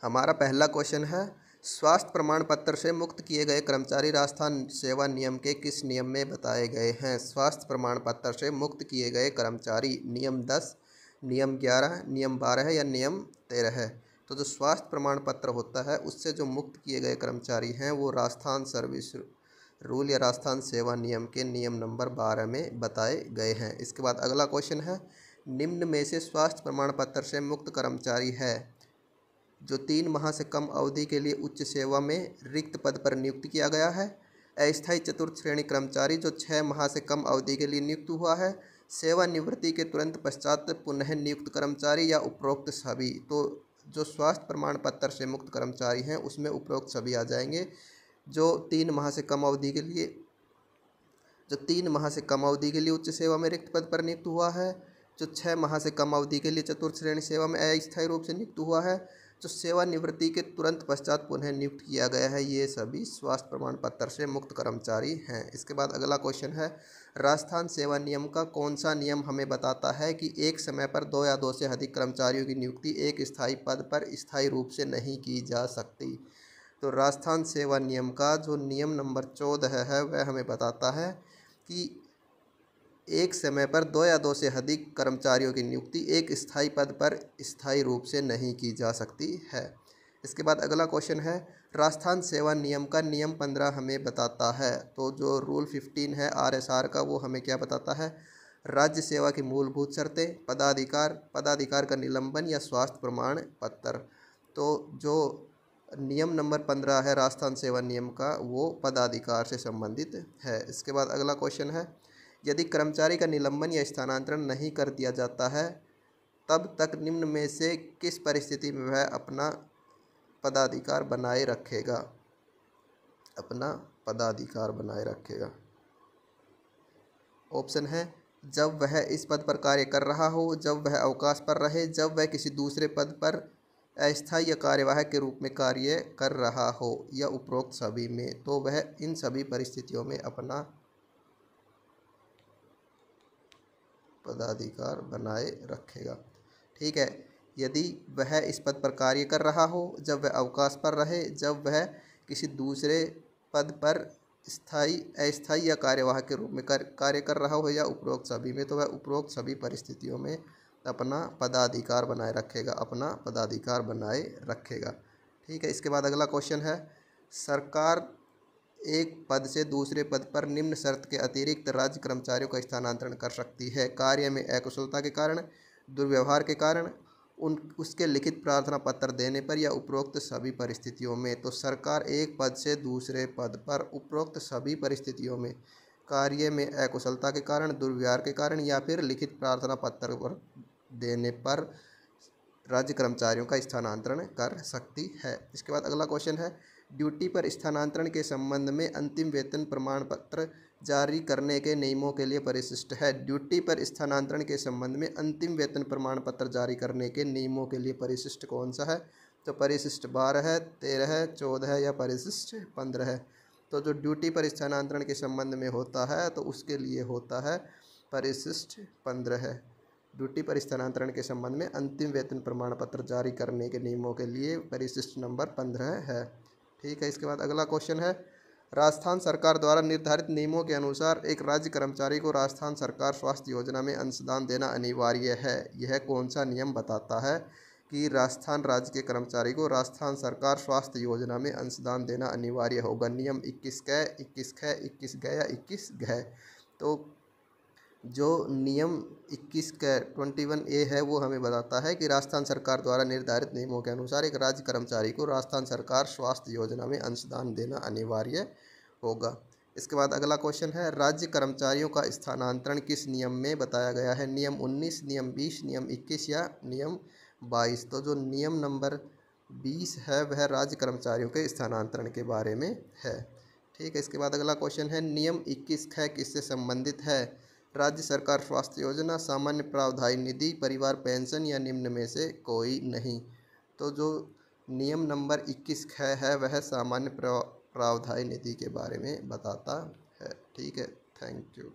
हमारा पहला क्वेश्चन है, स्वास्थ्य प्रमाण पत्र से मुक्त किए गए कर्मचारी राजस्थान सेवा नियम के किस नियम में बताए गए हैं। स्वास्थ्य प्रमाण पत्र से मुक्त किए गए कर्मचारी नियम 10, नियम 11, नियम 12 या नियम 13 है। तो जो स्वास्थ्य प्रमाण पत्र होता है उससे जो मुक्त किए गए कर्मचारी हैं वो राजस्थान सर्विस रूल या राजस्थान सेवा नियम के नियम नंबर 12 में बताए गए हैं। इसके बाद अगला क्वेश्चन है, निम्न में से स्वास्थ्य प्रमाण पत्र से मुक्त कर्मचारी है जो 3 माह से कम अवधि के लिए उच्च सेवा में रिक्त पद पर नियुक्त किया गया है, अस्थायी चतुर्थ श्रेणी कर्मचारी जो 6 माह से कम अवधि के लिए नियुक्त हुआ है, सेवानिवृत्ति के तुरंत पश्चात पुनः नियुक्त कर्मचारी या उपरोक्त सभी। तो जो स्वास्थ्य प्रमाण पत्र से मुक्त कर्मचारी हैं उसमें उपरोक्त सभी आ जाएंगे। जो 3 माह से कम अवधि के लिए उच्च सेवा में रिक्त पद पर नियुक्त हुआ है, जो 6 माह से कम अवधि के लिए चतुर्थ श्रेणी सेवा में अस्थायी रूप से नियुक्त हुआ है, जो सेवानिवृत्ति के तुरंत पश्चात पुनः नियुक्त किया गया है, ये सभी स्वास्थ्य प्रमाण पत्र से मुक्त कर्मचारी हैं। इसके बाद अगला क्वेश्चन है, राजस्थान सेवा नियम का कौन सा नियम हमें बताता है कि एक समय पर 2 या 2 से अधिक कर्मचारियों की नियुक्ति एक स्थायी पद पर स्थायी रूप से नहीं की जा सकती। तो राजस्थान सेवा नियम का जो नियम नंबर 14 है वह हमें बताता है कि एक समय पर 2 या 2 से अधिक कर्मचारियों की नियुक्ति एक स्थायी पद पर स्थायी रूप से नहीं की जा सकती है। इसके बाद अगला क्वेश्चन है, राजस्थान सेवा नियम का नियम 15 हमें बताता है। तो जो रूल 15 है RSR का वो हमें क्या बताता है, राज्य सेवा की मूलभूत शर्तें, पदाधिकार का निलंबन या स्वास्थ्य प्रमाण पत्र। तो जो नियम नंबर 15 है राजस्थान सेवा नियम का वो पदाधिकार से संबंधित है। इसके बाद अगला क्वेश्चन है, यदि कर्मचारी का निलंबन या स्थानांतरण नहीं कर दिया जाता है तब तक निम्न में से किस परिस्थिति में वह अपना पदाधिकार बनाए रखेगा। ऑप्शन है, जब वह इस पद पर कार्य कर रहा हो, जब वह अवकाश पर रहे, जब वह किसी दूसरे पद पर अस्थायी या कार्यवाहक के रूप में कार्य कर रहा हो या उपरोक्त सभी में। तो वह इन सभी परिस्थितियों में अपना पदाधिकार बनाए रखेगा। ठीक है, यदि वह इस पद पर कार्य कर रहा हो, जब वह अवकाश पर रहे, जब वह किसी दूसरे पद पर अस्थायी या कार्यवाहक के रूप में कार्य कर रहा हो या उपरोक्त सभी में, तो वह उपरोक्त सभी परिस्थितियों में अपना पदाधिकार बनाए रखेगा। ठीक है, इसके बाद अगला क्वेश्चन है, सरकार एक पद से दूसरे पद पर निम्न शर्त के अतिरिक्त राज्य कर्मचारियों का स्थानांतरण कर सकती है, कार्य में अकुशलता के कारण, दुर्व्यवहार के कारण, उसके लिखित प्रार्थना पत्र देने पर या उपरोक्त सभी परिस्थितियों में। तो सरकार एक पद से दूसरे पद पर उपरोक्त सभी परिस्थितियों में कार्य में अकुशलता के कारण, दुर्व्यवहार के कारण या फिर लिखित प्रार्थना पत्र पर देने पर राज्य कर्मचारियों का स्थानांतरण कर सकती है। इसके बाद अगला क्वेश्चन है, ड्यूटी पर स्थानांतरण के संबंध में अंतिम वेतन प्रमाण पत्र जारी करने के नियमों के लिए परिशिष्ट है। ड्यूटी पर स्थानांतरण के संबंध में अंतिम वेतन प्रमाण पत्र जारी करने के नियमों के लिए परिशिष्ट कौन सा है। तो परिशिष्ट 12 है, 13 है, 14 है या परिशिष्ट 15 है। तो जो ड्यूटी पर स्थानांतरण के संबंध में होता है तो उसके लिए होता है परिशिष्ट 15 है। ड्यूटी पर स्थानांतरण के संबंध में अंतिम वेतन प्रमाण पत्र जारी करने के नियमों के लिए परिशिष्ट नंबर 15 है। ठीक है, इसके बाद अगला क्वेश्चन है, राजस्थान सरकार द्वारा निर्धारित नियमों के अनुसार एक राज्य कर्मचारी को राजस्थान सरकार स्वास्थ्य योजना में अंशदान देना अनिवार्य है। यह कौन सा नियम बताता है कि राजस्थान राज्य के कर्मचारी को राजस्थान सरकार स्वास्थ्य योजना में अंशदान देना अनिवार्य होगा। नियम 21 क, 21 ख, 21 ग या 21 घ। तो जो नियम 21 का 21A है वो हमें बताता है कि राजस्थान सरकार द्वारा निर्धारित नियमों के अनुसार एक राज्य कर्मचारी को राजस्थान सरकार स्वास्थ्य योजना में अंशदान देना अनिवार्य होगा। इसके बाद अगला क्वेश्चन है, राज्य कर्मचारियों का स्थानांतरण किस नियम में बताया गया है। नियम 19, नियम 20, नियम 21 या नियम 22। तो जो नियम नंबर 20 है वह राज्य कर्मचारियों के स्थानांतरण के बारे में है। ठीक है, इसके बाद अगला क्वेश्चन है, नियम 21 ख किससे संबंधित है। राज्य सरकार स्वास्थ्य योजना, सामान्य प्रावधायी निधि, परिवार पेंशन या निम्न में से कोई नहीं। तो जो नियम नंबर 21 ख है वह सामान्य प्रावधायी निधि के बारे में बताता है। ठीक है, थैंक यू।